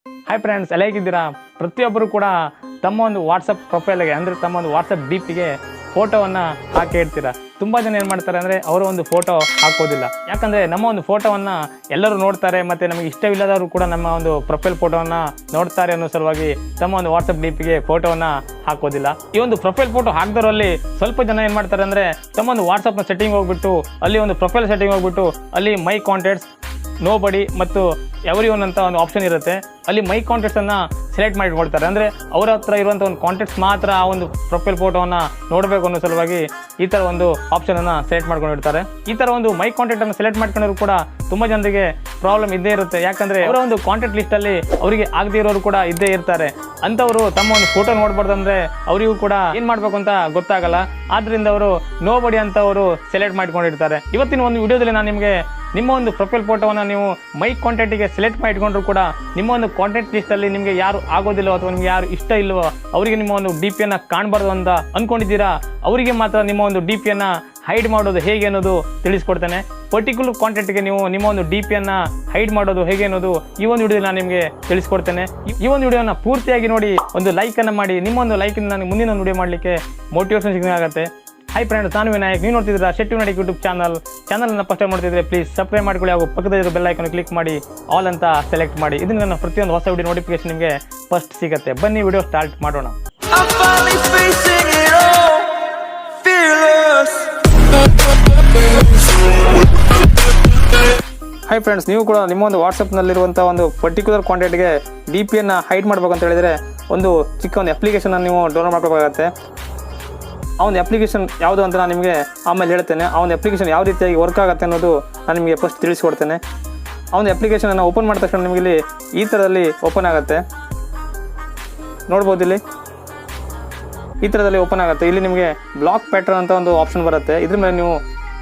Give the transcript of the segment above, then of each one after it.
Hi friends, ಎಲ್ಲ ಹೇಗಿದ್ದೀರಾ? ಪ್ರತಿಯೊಬ್ಬರು ಕೂಡ ತಮ್ಮ ಒಂದು ವಾಟ್ಸಪ್ ಪ್ರೊಫೈಲ್ಗೆ ಅಂದರೆ ತಮ್ಮ ಒಂದು ವಾಟ್ಸಪ್ ಡಿಪಿಗೆ ಫೋಟೋವನ್ನು ಹಾಕಿ ಇಡ್ತೀರಾ. ತುಂಬ ಜನ ಏನು ಮಾಡ್ತಾರೆ ಅಂದರೆ ಅವರ ಒಂದು ಫೋಟೋ ಹಾಕೋದಿಲ್ಲ. ಯಾಕಂದರೆ ನಮ್ಮ ಒಂದು ಫೋಟೋವನ್ನು ಎಲ್ಲರೂ ನೋಡ್ತಾರೆ ಮತ್ತು ನಮಗೆ ಇಷ್ಟವಿಲ್ಲದವರು ಕೂಡ ನಮ್ಮ ಒಂದು ಪ್ರೊಫೈಲ್ ಫೋಟೋವನ್ನು ನೋಡ್ತಾರೆ ಅನ್ನೋ ಸಲುವಾಗಿ ತಮ್ಮ ಒಂದು ವಾಟ್ಸಪ್ ಡಿಪಿಗೆ ಫೋಟೋವನ್ನು ಹಾಕೋದಿಲ್ಲ. ಈ ಒಂದು ಪ್ರೊಫೈಲ್ ಫೋಟೋ ಹಾಕಿದವರಲ್ಲಿ ಸ್ವಲ್ಪ ಜನ ಏನು ಮಾಡ್ತಾರೆ ಅಂದರೆ ತಮ್ಮ ಒಂದು ವಾಟ್ಸಪ್ನ ಸೆಟ್ಟಿಂಗ್ ಹೋಗ್ಬಿಟ್ಟು ಅಲ್ಲಿ ಒಂದು ಪ್ರೊಫೈಲ್ ಸೆಟ್ಟಿಂಗ್ ಹೋಗ್ಬಿಟ್ಟು ಅಲ್ಲಿ ಮೈ ಕಾಂಟ್ಯಾಕ್ಟ್ಸ್, ನೋಬಡಿ ಮತ್ತು ಎವ್ರಿ ಒನ್ ಅಂತ ಒಂದು ಆಪ್ಷನ್ ಇರುತ್ತೆ. ಅಲ್ಲಿ ಮೈ ಕಾಂಟ್ಯಾಕ್ಟ್ಸನ್ನು ಸೆಲೆಕ್ಟ್ ಮಾಡಿಕೊಳ್ತಾರೆ. ಅಂದರೆ ಅವರ ಹತ್ರ ಇರುವಂಥ ಒಂದು ಕಾಂಟ್ಯಾಕ್ಟ್ಸ್ ಮಾತ್ರ ಆ ಒಂದು ಪ್ರೊಫೈಲ್ ಫೋಟೋವನ್ನು ನೋಡಬೇಕು ಅನ್ನೋ ಸಲುವಾಗಿ ಈ ಥರ ಒಂದು ಆಪ್ಷನನ್ನು ಸೆಲೆಕ್ಟ್ ಮಾಡ್ಕೊಂಡಿರ್ತಾರೆ. ಈ ಥರ ಒಂದು ಮೈ ಕಾಂಟ್ಯಾಕ್ಟನ್ನು ಸೆಲೆಕ್ಟ್ ಮಾಡ್ಕೊಂಡ್ರು ಕೂಡ ತುಂಬ ಜನರಿಗೆ ಪ್ರಾಬ್ಲಮ್ ಇದ್ದೇ ಇರುತ್ತೆ. ಯಾಕಂದರೆ ಅವರ ಒಂದು ಕಾಂಟ್ಯಾಕ್ಟ್ ಲಿಸ್ಟಲ್ಲಿ ಅವರಿಗೆ ಆಗದೇ ಇರೋರು ಕೂಡ ಇದ್ದೇ ಇರ್ತಾರೆ. ಅಂಥವರು ತಮ್ಮ ಒಂದು ಫೋಟೋ ನೋಡ್ಬಾರ್ದಂದ್ರೆ ಅವರಿಗೂ ಕೂಡ ಏನು ಮಾಡಬೇಕು ಅಂತ ಗೊತ್ತಾಗಲ್ಲ. ಆದ್ದರಿಂದ ಅವರು ನೋಬಡಿ ಅಂತ ಅವರು ಸೆಲೆಕ್ಟ್ ಮಾಡ್ಕೊಂಡಿರ್ತಾರೆ. ಇವತ್ತಿನ ಒಂದು ವಿಡಿಯೋದಲ್ಲಿ ನಾನು ನಿಮಗೆ ನಿಮ್ಮ ಒಂದು ಪ್ರೊಫೈಲ್ ಫೋಟೋವನ್ನು ನೀವು ಮೈ ಕಾಂಟ್ಯಾಕ್ಟಿಗೆ ಸೆಲೆಕ್ಟ್ ಮಾಡಿಕೊಂಡ್ರು ಕೂಡ ನಿಮ್ಮ ಒಂದು ಕಾಂಟ್ಯಾಕ್ಟ್ ಲಿಸ್ಟಲ್ಲಿ ನಿಮಗೆ ಯಾರು ಆಗೋದಿಲ್ಲೋ ಅಥವಾ ನಿಮ್ಗೆ ಯಾರು ಇಷ್ಟ ಇಲ್ಲವೋ ಅವರಿಗೆ ನಿಮ್ಮ ಒಂದು ಡಿ ಪಿಯನ್ನು ಕಾಣಬಾರ್ದು ಅಂತ ಅಂದ್ಕೊಂಡಿದ್ದೀರಾ, ಅವರಿಗೆ ಮಾತ್ರ ನಿಮ್ಮ ಒಂದು ಡಿ ಪಿಯನ್ನು ಹೈಡ್ ಮಾಡೋದು ಹೇಗೆ ಅನ್ನೋದು ತಿಳಿಸ್ಕೊಡ್ತೇನೆ. ಪರ್ಟಿಕ್ಯುಲರ್ ಕಾಂಟ್ಯಾಕ್ಟ್ಗೆ ನೀವು ನಿಮ್ಮ ಒಂದು ಡಿ ಪಿಯನ್ನು ಹೈಡ್ ಮಾಡೋದು ಹೇಗೆ ಅನ್ನೋದು ಈ ಒಂದು ವಿಡಿಯೋದಲ್ಲಿ ನಾನು ನಿಮಗೆ ತಿಳಿಸ್ಕೊಡ್ತೇನೆ. ಈ ಒಂದು ವಿಡಿಯೋನ ಪೂರ್ತಿಯಾಗಿ ನೋಡಿ, ಒಂದು ಲೈಕನ್ನು ಮಾಡಿ. ನಿಮ್ಮ ಒಂದು ಲೈಕಿಂದ ನನಗೆ ಮುಂದಿನ ಒಂದು ವಿಡಿಯೋ ಮಾಡಲಿಕ್ಕೆ ಮೋಟಿವೇಶನ್ ಸಿಗುತ್ತೆ. ಹಾಯ್ ಫ್ರೆಂಡ್ಸ್, ನಾನು ವಿನಾಯಕ್. ನೀವು ನೋಡ್ತಿದ್ದೀರಾ shettyvinutech ಯೂಟ್ಯೂಬ್ ಚಾನಲ್ನ ಫಸ್ಟ್ ಟೈಮ್ ಮಾಡ್ತಿದ್ರೆ ಪ್ಲೀಸ್ ಸಬ್ಸ್ಕ್ರೈಬ್ ಮಾಡ್ಕೊಳ್ಳಿ ಹಾಗೂ ಪಕ್ಕದಲ್ಲಿರೋ ಬೆಲ್ ಐಕಾನ್ ಕ್ಲಿಕ್ ಮಾಡಿ ಆಲ್ ಅಂತ ಸೆಲೆಕ್ಟ್ ಮಾಡಿ. ಇದರಿಂದ ನನ್ನ ಪ್ರತಿಯೊಂದು ಹೊಸ ವಿಡಿಯೋ ನೋಟಿಫಿಕೇಶನ್ ನಿಮಗೆ ಫಸ್ಟ್ ಸಿಗುತ್ತೆ. ಬನ್ನಿ ವಿಡಿಯೋ ಸ್ಟಾರ್ಟ್ ಮಾಡೋಣ. ಹಾಯ್ ಫ್ರೆಂಡ್ಸ್, ನೀವು ಕೂಡ ನಿಮ್ಮ ಒಂದು ವಾಟ್ಸಪ್ನಲ್ಲಿರುವಂಥ ಒಂದು ಪರ್ಟಿಕ್ಯುಲರ್ ಕಾಂಟ್ಯಾಕ್ಟ್ಗೆ ಡಿ ಪಿಯನ್ನು ಹೈಡ್ ಮಾಡ್ಬೇಕಂತ ಹೇಳಿದರೆ ಒಂದು ಚಿಕ್ಕ ಒಂದು ಅಪ್ಲಿಕೇಶನ್ ನೀವು ಡೌನ್ಲೋಡ್ ಮಾಡಬೇಕಾಗತ್ತೆ. ಆ ಒಂದು ಅಪ್ಲಿಕೇಶನ್ ಯಾವುದು ಅಂತ ನಾನು ನಿಮಗೆ ಆಮೇಲೆ ಹೇಳ್ತೇನೆ. ಆ ಒಂದು ಅಪ್ಲಿಕೇಶನ್ ಯಾವ ರೀತಿಯಾಗಿ ವರ್ಕ್ ಆಗುತ್ತೆ ಅನ್ನೋದು ನಾನು ನಿಮಗೆ ಫಸ್ಟ್ ತಿಳಿಸ್ಕೊಡ್ತೇನೆ. ಆ ಒಂದು ಅಪ್ಲಿಕೇಶನನ್ನು ಓಪನ್ ಮಾಡಿದ ತಕ್ಷಣ ನಿಮಗೆ ಇಲ್ಲಿ ಈ ಥರದಲ್ಲಿ ಓಪನ್ ಆಗುತ್ತೆ. ನೋಡ್ಬೋದು, ಇಲ್ಲಿ ಈ ಥರದಲ್ಲಿ ಓಪನ್ ಆಗುತ್ತೆ. ಇಲ್ಲಿ ನಿಮಗೆ ಬ್ಲಾಕ್ ಪ್ಯಾಟರ್ನ್ ಅಂತ ಒಂದು ಆಪ್ಷನ್ ಬರುತ್ತೆ. ಇದ್ರ ಮೇಲೆ ನೀವು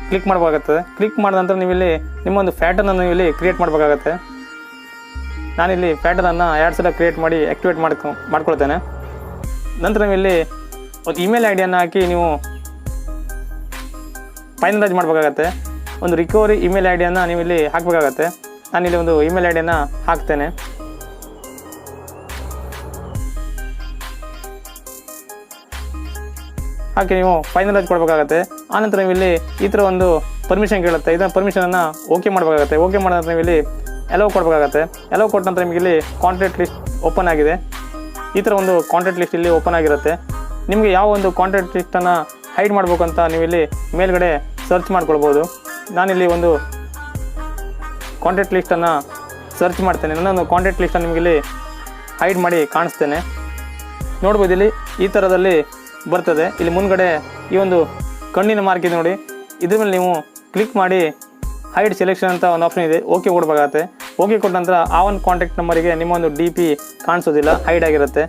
ಕ್ಲಿಕ್ ಮಾಡಬೇಕಾಗತ್ತೆ. ಕ್ಲಿಕ್ ಮಾಡಿದ ನಂತರ ನೀವು ಇಲ್ಲಿ ನಿಮ್ಮ ಒಂದು ಪ್ಯಾಟರ್ನನ್ನು ಇಲ್ಲಿ ಕ್ರಿಯೇಟ್ ಮಾಡಬೇಕಾಗತ್ತೆ. ನಾನಿಲ್ಲಿ ಪ್ಯಾಟರ್ನನ್ನು 2 ಸಲ ಕ್ರಿಯೇಟ್ ಮಾಡಿ ಆ್ಯಕ್ಟಿವೇಟ್ ಮಾಡ್ಕೊಳ್ತೇನೆ. ನಂತರ ನೀವು ಇಲ್ಲಿ ಒಂದು ಇಮೇಲ್ ಐ ಡಿಯನ್ನು ಹಾಕಿ ನೀವು ಫೈನಲೈಸ್ ಮಾಡಬೇಕಾಗತ್ತೆ. ಒಂದು ರಿಕವರಿ ಇಮೇಲ್ ಐ ಡಿಯನ್ನು ನೀವು ಇಲ್ಲಿ ಹಾಕಬೇಕಾಗತ್ತೆ. ನಾನಿಲ್ಲಿ ಒಂದು ಇಮೇಲ್ ಐ ಡಿಯನ್ನು ಹಾಕ್ತೇನೆ. ಹಾಕಿ ನೀವು ಫೈನಲೈಸ್ ಕೊಡಬೇಕಾಗತ್ತೆ. ಆನಂತರ ನೀವು ಇಲ್ಲಿ ಈ ಥರ ಒಂದು ಪರ್ಮಿಷನ್ ಕೇಳುತ್ತೆ. ಇದನ್ನು ಪರ್ಮಿಷನನ್ನು ಓಕೆ ಮಾಡಬೇಕಾಗತ್ತೆ. ಓಕೆ ಮಾಡಿದ ನಂತರ ನೀವು ಇಲ್ಲಿ ಎಲೋ ಕೊಡಬೇಕಾಗತ್ತೆ. ಎಲೋ ಕೊಟ್ಟ ನಂತರ ನಿಮಗೆ ಇಲ್ಲಿ ಕಾಂಟ್ಯಾಕ್ಟ್ ಲಿಸ್ಟ್ ಓಪನ್ ಆಗಿದೆ. ಈ ಥರ ಒಂದು ಕಾಂಟ್ಯಾಕ್ಟ್ ಲಿಸ್ಟ್ ಇಲ್ಲಿ ಓಪನ್ ಆಗಿರುತ್ತೆ. ನಿಮಗೆ ಯಾವ ಒಂದು ಕಾಂಟ್ಯಾಕ್ಟ್ ಲಿಸ್ಟನ್ನು ಹೈಡ್ ಮಾಡಬೇಕು ಅಂತ ನೀವು ಇಲ್ಲಿ ಮೇಲ್ಗಡೆ ಸರ್ಚ್ ಮಾಡ್ಕೊಳ್ಬೋದು. ನಾನಿಲ್ಲಿ ಒಂದು ಕಾಂಟ್ಯಾಕ್ಟ್ ಲಿಸ್ಟನ್ನು ಸರ್ಚ್ ಮಾಡ್ತೇನೆ. ನನ್ನೊಂದು ಕಾಂಟ್ಯಾಕ್ಟ್ ಲಿಸ್ಟನ್ನು ನಿಮಗೆ ಇಲ್ಲಿ ಹೈಡ್ ಮಾಡಿ ಕಾಣಿಸ್ತೇನೆ. ನೋಡ್ಬೋದು, ಇಲ್ಲಿ ಈ ಥರದಲ್ಲಿ ಬರ್ತದೆ. ಇಲ್ಲಿ ಮುಂದ್ಗಡೆ ಈ ಒಂದು ಕಣ್ಣಿನ ಮಾರ್ಕ್ ಇದೆ ನೋಡಿ. ಇದ್ರ ಮೇಲೆ ನೀವು ಕ್ಲಿಕ್ ಮಾಡಿ ಹೈಡ್ ಸೆಲೆಕ್ಷನ್ ಅಂತ ಒಂದು ಆಪ್ಷನ್ ಇದೆ. ಓಕೆ ಕೊಡಬೇಕಾಗತ್ತೆ. ಓಕೆ ಕೊಟ್ಟ ನಂತರ ಆ ಒಂದು ಕಾಂಟ್ಯಾಕ್ಟ್ ನಂಬರಿಗೆ ನಿಮ್ಮ ಒಂದು ಡಿ ಪಿ ಕಾಣಿಸೋದಿಲ್ಲ, ಹೈಡ್ ಆಗಿರುತ್ತೆ.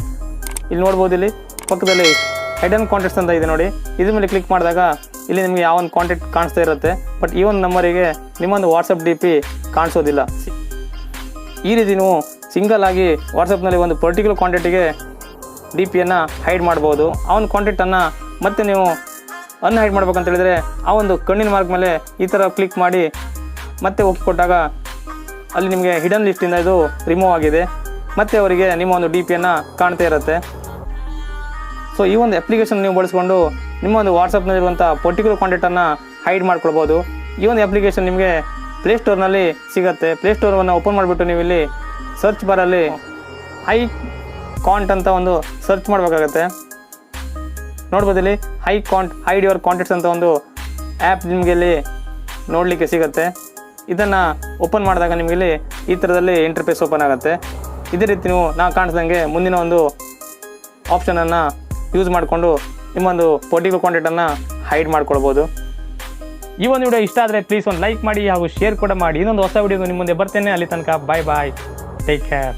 ಇಲ್ಲಿ ನೋಡ್ಬೋದು, ಇಲ್ಲಿ ಪಕ್ಕದಲ್ಲಿ ಹಿಡನ್ ಕಾಂಟ್ಯಾಕ್ಟ್ಸ್ ಅಂತ ಇದೆ ನೋಡಿ. ಇದ್ರ ಮೇಲೆ ಕ್ಲಿಕ್ ಮಾಡಿದಾಗ ಇಲ್ಲಿ ನಿಮಗೆ ಯಾವ ಒಂದು ಕಾಂಟ್ಯಾಕ್ಟ್ ಕಾಣಿಸ್ತಾ ಇರುತ್ತೆ. ಬಟ್ ಈ ಒಂದು ನಂಬರಿಗೆ ನಿಮ್ಮೊಂದು ವಾಟ್ಸಪ್ ಡಿ ಪಿ ಕಾಣಿಸೋದಿಲ್ಲ. ಈ ರೀತಿ ನೀವು ಸಿಂಗಲ್ ಆಗಿ ವಾಟ್ಸಪ್ನಲ್ಲಿ ಒಂದು ಪರ್ಟಿಕ್ಯುಲರ್ ಕಾಂಟ್ಯಾಕ್ಟಿಗೆ ಡಿ ಪಿಯನ್ನು ಹೈಡ್ ಮಾಡ್ಬೋದು. ಆ ಒಂದು ಕಾಂಟ್ಯಾಕ್ಟನ್ನು ಮತ್ತೆ ನೀವು ಅನ್ಹೈಡ್ ಮಾಡ್ಬೇಕಂತ ಹೇಳಿದರೆ ಆ ಒಂದು ಕಣ್ಣಿನ ಮಾರ್ಕ್ ಮೇಲೆ ಈ ಥರ ಕ್ಲಿಕ್ ಮಾಡಿ ಮತ್ತೆ ಓಕೆ ಕೊಟ್ಟಾಗ ಅಲ್ಲಿ ನಿಮಗೆ ಹಿಡನ್ ಲಿಸ್ಟಿಂದ ಇದು ರಿಮೂವ್ ಆಗಿದೆ. ಮತ್ತೆ ಅವರಿಗೆ ನಿಮ್ಮ ಒಂದು ಡಿ ಪಿಯನ್ನು ಕಾಣ್ತಾ ಇರುತ್ತೆ. ಸೊ ಈ ಒಂದು ಅಪ್ಲಿಕೇಶನ್ ನೀವು ಬಳಸ್ಕೊಂಡು ನಿಮ್ಮ ಒಂದು ವಾಟ್ಸಪ್ನಲ್ಲಿರುವಂಥ ಪರ್ಟಿಕ್ಯುಲರ್ ಕಾಂಟ್ಯಾಕ್ಟನ್ನು ಹೈಡ್ ಮಾಡ್ಕೊಳ್ಬೋದು. ಈ ಒಂದು ಅಪ್ಲಿಕೇಶನ್ ನಿಮಗೆ ಪ್ಲೇಸ್ಟೋರ್ನಲ್ಲಿ ಸಿಗುತ್ತೆ. ಪ್ಲೇಸ್ಟೋರನ್ನು ಓಪನ್ ಮಾಡಿಬಿಟ್ಟು ನೀವು ಇಲ್ಲಿ ಸರ್ಚ್ ಬಾರಲ್ಲಿ ಹೈ ಕಾಂಟ್ ಅಂತ ಒಂದು ಸರ್ಚ್ ಮಾಡಬೇಕಾಗತ್ತೆ. ನೋಡ್ಬೋದು, ಇಲ್ಲಿ ಹೈಡ್ ಯುವರ್ ಕಾಂಟ್ಯಾಕ್ಟ್ಸ್ ಅಂತ ಒಂದು ಆ್ಯಪ್ ನಿಮಗೆ ಇಲ್ಲಿ ನೋಡಲಿಕ್ಕೆ ಸಿಗುತ್ತೆ. ಇದನ್ನು ಓಪನ್ ಮಾಡಿದಾಗ ನಿಮಗೆ ಇಲ್ಲಿ ಈ ಥರದಲ್ಲಿ ಇಂಟರ್ಫೇಸ್ ಓಪನ್ ಆಗುತ್ತೆ. ಇದೇ ರೀತಿ ನೀವು ಕಾಣಿಸ್ದಂಗೆ ಮುಂದಿನ ಒಂದು ಆಪ್ಷನನ್ನು ಯೂಸ್ ಮಾಡಿಕೊಂಡು ನಿಮ್ಮೊಂದು ಪರ್ಟಿಕ್ಯುಲರ್ ಕಾಂಟ್ಯಾಕ್ಟನ್ನು ಹೈಡ್ ಮಾಡ್ಕೊಳ್ಬೋದು. ಈ ಒಂದು ವಿಡಿಯೋ ಇಷ್ಟ ಆದರೆ ಪ್ಲೀಸ್ ಒಂದು ಲೈಕ್ ಮಾಡಿ ಹಾಗೂ ಶೇರ್ ಕೂಡ ಮಾಡಿ. ಇನ್ನೊಂದು ಹೊಸ ವಿಡಿಯೋ ನಿಮ್ಮ ಮುಂದೆ ಬರ್ತೇನೆ. ಅಲ್ಲಿ ತನಕ ಬಾಯ್ ಬಾಯ್, ಟೇಕ್ ಕೇರ್.